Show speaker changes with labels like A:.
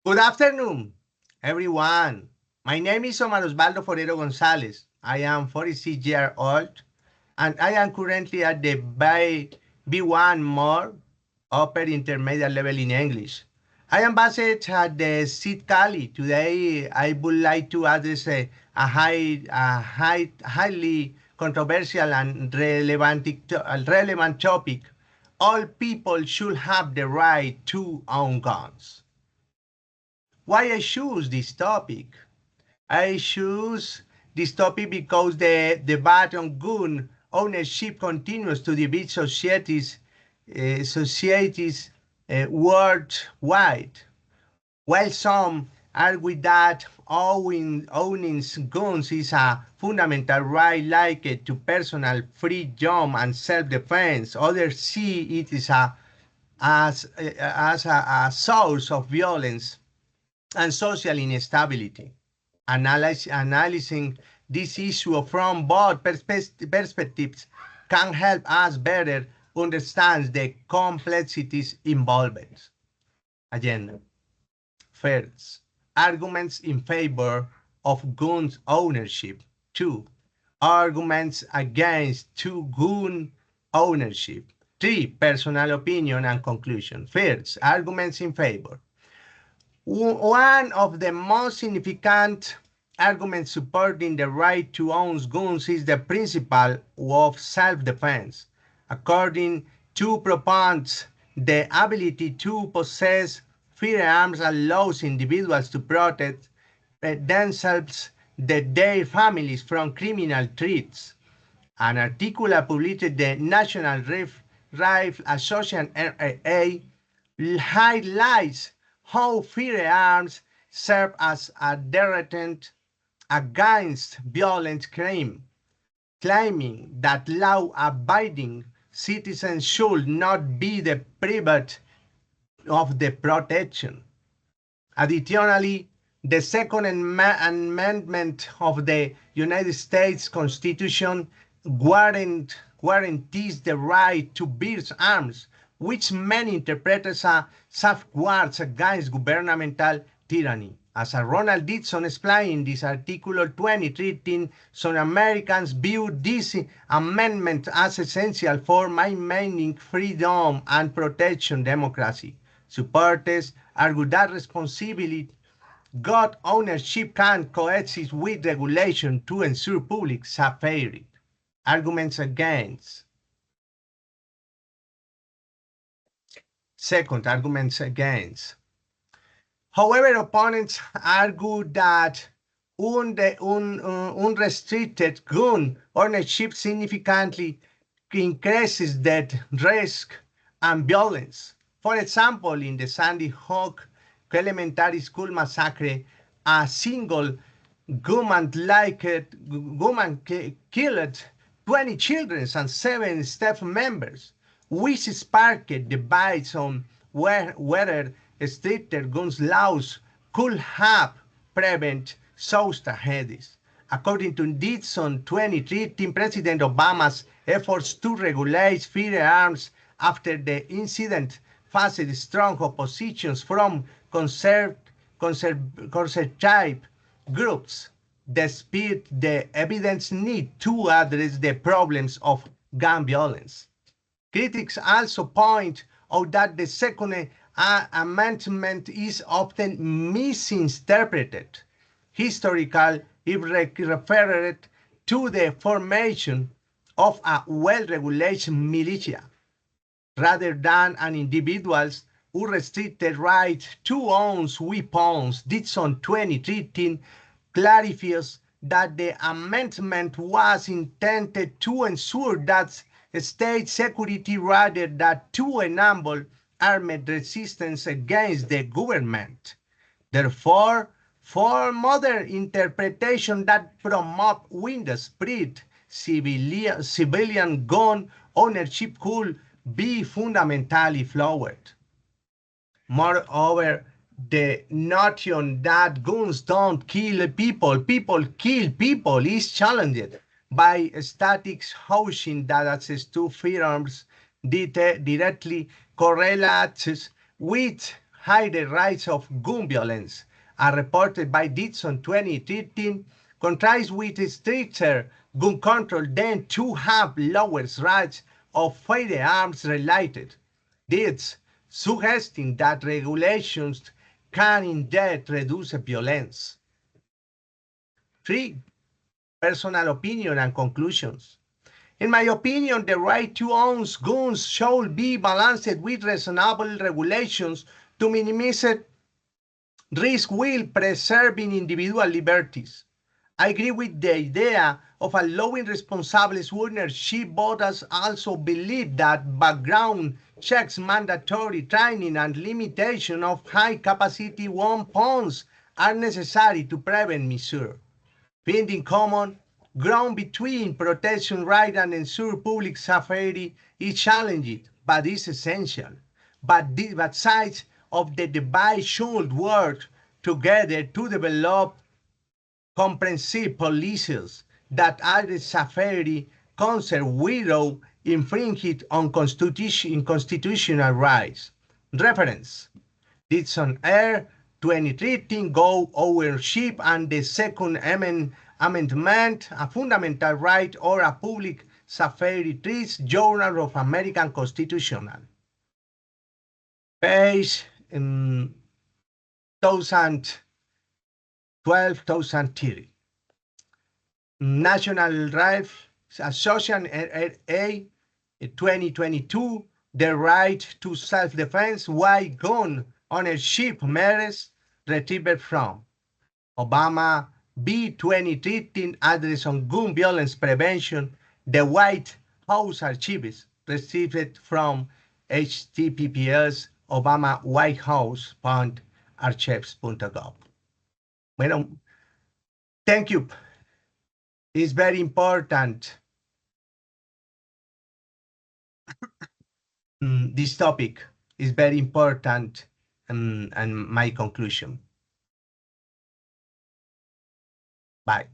A: Good afternoon, everyone. My name is Omar Osvaldo Forero Gonzalez. I am 46 years old, and I am currently at the B1 more upper intermediate level in English. I am based at the SIT Cali. Today, I would like to address highly controversial and relevant topic. All people should have the right to own guns. Why I choose this topic? I choose this topic because the debate on gun ownership continues to divide societies worldwide. While some argue that owning guns is a fundamental right like to personal freedom and self-defense, others see it as a source of violence and social instability. Analyzing this issue from both perspectives can help us better understand the complexities involved. Agenda. First, arguments in favor of gun ownership. Two, arguments against gun ownership. Three, personal opinion and conclusion. First, arguments in favor. One of the most significant arguments supporting the right to own guns is the principle of self-defense. According to proponents, the ability to possess firearms allows individuals to protect themselves and their families from criminal threats. An article published in the National Rifle Association (NRA) highlights how firearms serve as a deterrent against violent crime, claiming that law-abiding citizens should not be deprived of the protection. Additionally, the Second Amendment of the United States Constitution guarantees the right to bear arms, which many interpret as a safeguard against governmental tyranny. As Ronald Dixon explained in this article 2013, some Americans view this amendment as essential for maintaining freedom and protection democracy. Supporters argue that responsibility gun ownership can coexist with regulation to ensure public safety. Arguments against. Second, arguments against. However, opponents argue that unrestricted gun ownership significantly increases death risk and violence. For example, in the Sandy Hook Elementary School massacre, a single gunman killed 20 children and 7 staff members, which sparked debates on whether stricter gun laws could have prevented such tragedies. According to Dixon 2013, President Obama's efforts to regulate firearms after the incident faced strong oppositions from conservative groups, despite the evidence need to address the problems of gun violence. Critics also point out that the Second Amendment is often misinterpreted. Historically, it referred to the formation of a well-regulated militia, rather than an individual's unrestricted right to own weapons. Dixon 2013 clarifies that the amendment was intended to ensure that state security rather than to enable armed resistance against the government. Therefore, for modern interpretation that promote widespread civilian gun ownership could be fundamentally flawed. Moreover, the notion that guns don't kill people, people kill people is challenged by statistics showing that access to firearms directly correlates with high the rise of gun violence, as reported by Dixon 2013, contrasts with stricter gun control tend to have lower rates of firearms-related deaths, suggesting that regulations can indeed reduce violence. 3. Personal opinion and conclusions. In my opinion, the right to own guns should be balanced with reasonable regulations to minimize risk while preserving individual liberties. I agree with the idea of allowing responsible ownership, but I also believe that background checks, mandatory training, and limitation of high-capacity weapons are necessary to prevent misuse. Finding common ground between protection right and ensure public safety is challenging, but is essential. But sides of the debate should work together to develop comprehensive policies that address safety concerns without infringing on constitutional rights. Reference: Dixon Air 2013 Go Ownership and the Second Amendment, a fundamental right or a public safety treatise, Journal of American Constitutional. Page 2012-2030. National Rifle Association A 2022, the right to self-defense, why gun ownership matters, retrieved from Obama B 2013 Address on Gun Violence Prevention, the White House Archives, retrieved from https obamawhitehouse.archives.gov. Bueno, thank you. It's very important, this topic is very important, and my conclusion. Bye.